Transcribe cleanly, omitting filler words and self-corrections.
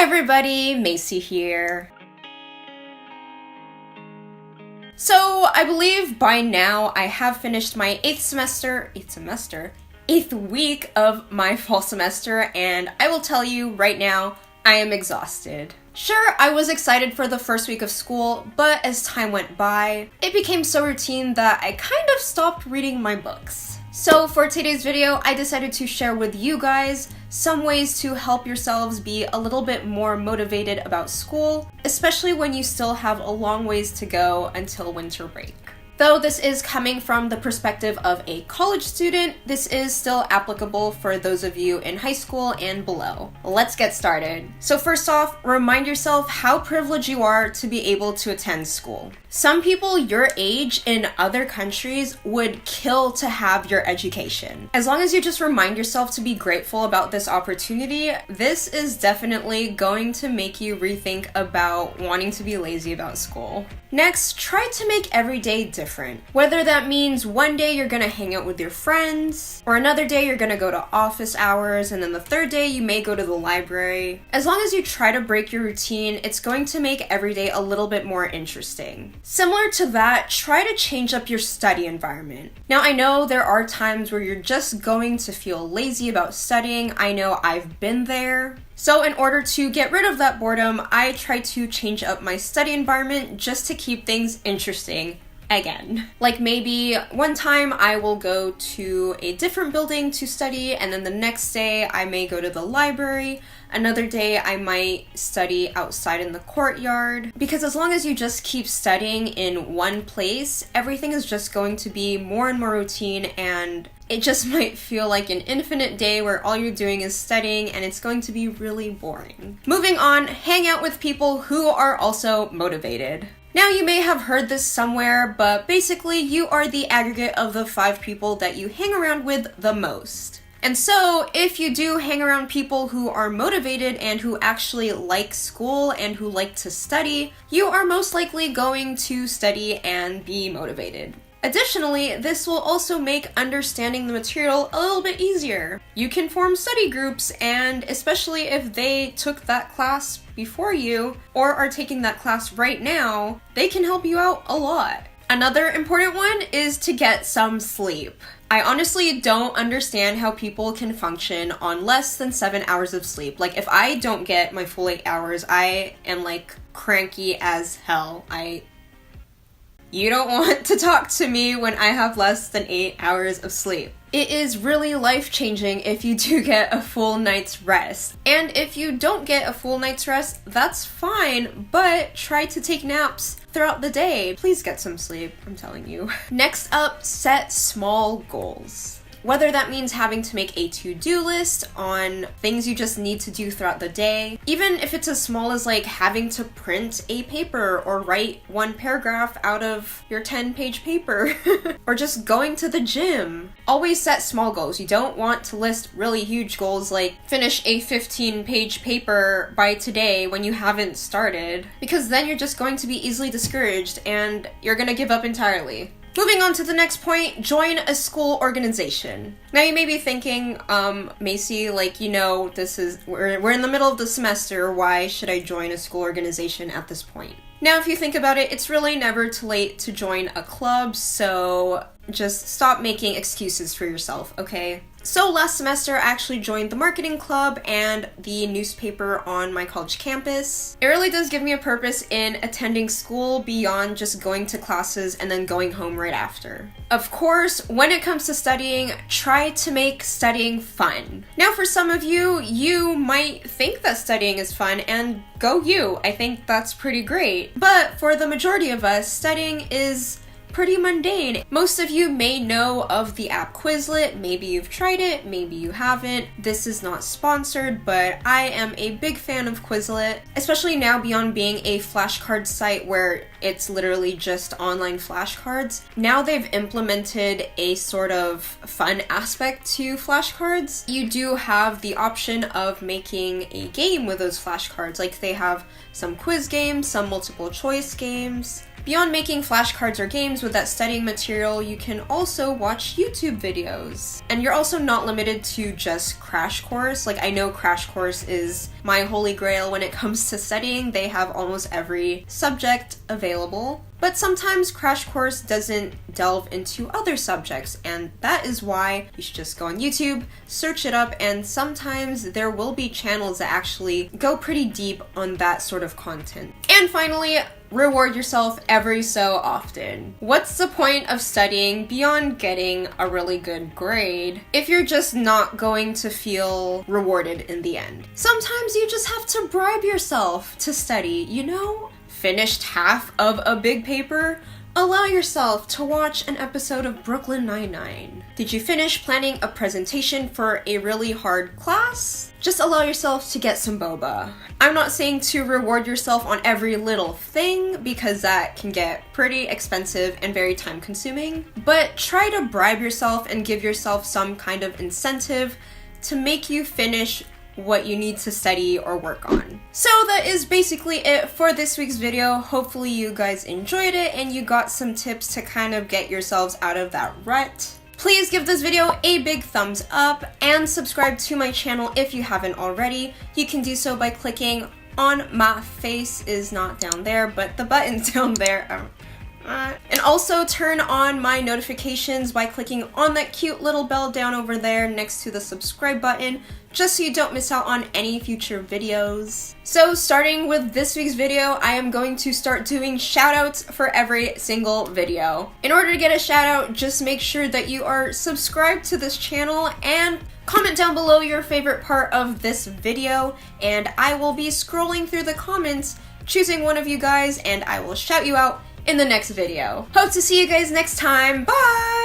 everybody, Maci here. So I believe by now I have finished my eighth week of my fall semester, and I will tell you right now, I am exhausted. Sure, I was excited for the first week of school, but as time went by, it became so routine that I kind of stopped reading my books. So for today's video, I decided to share with you guys some ways to help yourselves be a little bit more motivated about school, especially when you still have a long ways to go until winter break. Though this is coming from the perspective of a college student, this is still applicable for those of you in high school and below. Let's get started. So first off, remind yourself how privileged you are to be able to attend school. Some people your age in other countries would kill to have your education. As long as you just remind yourself to be grateful about this opportunity, this is definitely going to make you rethink about wanting to be lazy about school. Next, try to make every day different. Whether that means one day you're gonna hang out with your friends, or another day you're gonna go to office hours, and then the third day you may go to the library. As long as you try to break your routine, it's going to make every day a little bit more interesting. Similar to that, try to change up your study environment. Now, I know there are times where you're just going to feel lazy about studying. I know I've been there. So in order to get rid of that boredom, I try to change up my study environment just to keep things interesting again. Like maybe one time I will go to a different building to study, and then the next day I may go to the library. Another day I might study outside in the courtyard. Because as long as you just keep studying in one place, everything is just going to be more and more routine, and it just might feel like an infinite day where all you're doing is studying, and it's going to be really boring. Moving on, hang out with people who are also motivated. Now, you may have heard this somewhere, but basically you are the aggregate of the 5 people that you hang around with the most. And so, if you do hang around people who are motivated and who actually like school and who like to study, you are most likely going to study and be motivated. Additionally, this will also make understanding the material a little bit easier. You can form study groups, and especially if they took that class before you or are taking that class right now, they can help you out a lot. Another important one is to get some sleep. I honestly don't understand how people can function on less than 7 hours of sleep. Like, if I don't get my full 8 hours, I am like cranky as hell. You don't want to talk to me when I have less than 8 hours of sleep. It is really life-changing if you do get a full night's rest. And if you don't get a full night's rest, that's fine, but try to take naps throughout the day. Please get some sleep, I'm telling you. Next up, set small goals. Whether that means having to make a to-do list on things you just need to do throughout the day, even if it's as small as like having to print a paper or write one paragraph out of your 10-page paper, or just going to the gym. Always set small goals. You don't want to list really huge goals like finish a 15-page paper by today when you haven't started, because then you're just going to be easily discouraged and you're gonna give up entirely. Moving on to the next point, join a school organization. Now you may be thinking, Maci, like, you know, we're in the middle of the semester, why should I join a school organization at this point? Now, if you think about it, it's really never too late to join a club, so just stop making excuses for yourself, okay? So last semester, I actually joined the marketing club and the newspaper on my college campus. It really does give me a purpose in attending school beyond just going to classes and then going home right after. Of course, when it comes to studying, try to make studying fun. Now, for some of you, you might think that studying is fun, and go you. I think that's pretty great. But for the majority of us, studying is pretty mundane. Most of you may know of the app Quizlet. Maybe you've tried it, maybe you haven't. This is not sponsored, but I am a big fan of Quizlet, especially now beyond being a flashcard site where it's literally just online flashcards. Now they've implemented a sort of fun aspect to flashcards. You do have the option of making a game with those flashcards. Like, they have some quiz games, some multiple choice games. Beyond making flashcards or games with that studying material, you can also watch YouTube videos. And you're also not limited to just Crash Course. Like, I know Crash Course is my holy grail when it comes to studying. They have almost every subject available. But sometimes Crash Course doesn't delve into other subjects, and that is why you should just go on YouTube, search it up, and sometimes there will be channels that actually go pretty deep on that sort of content. And finally, reward yourself every so often. What's the point of studying beyond getting a really good grade if you're just not going to feel rewarded in the end? Sometimes you just have to bribe yourself to study, you know? Finished half of a big paper? Allow yourself to watch an episode of Brooklyn Nine-Nine. Did you finish planning a presentation for a really hard class? Just allow yourself to get some boba. I'm not saying to reward yourself on every little thing, because that can get pretty expensive and very time consuming, but try to bribe yourself and give yourself some kind of incentive to make you finish what you need to study or work on. So that is basically it for this week's video. Hopefully you guys enjoyed it and you got some tips to kind of get yourselves out of that rut. Please give this video a big thumbs up and subscribe to my channel if you haven't already. You can do so by clicking on my face, is not down there, but the button's down there. And also turn on my notifications by clicking on that cute little bell down over there next to the subscribe button, just so you don't miss out on any future videos. So starting with this week's video, I am going to start doing shoutouts for every single video. In order to get a shoutout, just make sure that you are subscribed to this channel and comment down below your favorite part of this video, and I will be scrolling through the comments, choosing one of you guys, and I will shout you out in the next video. Hope to see you guys next time. Bye!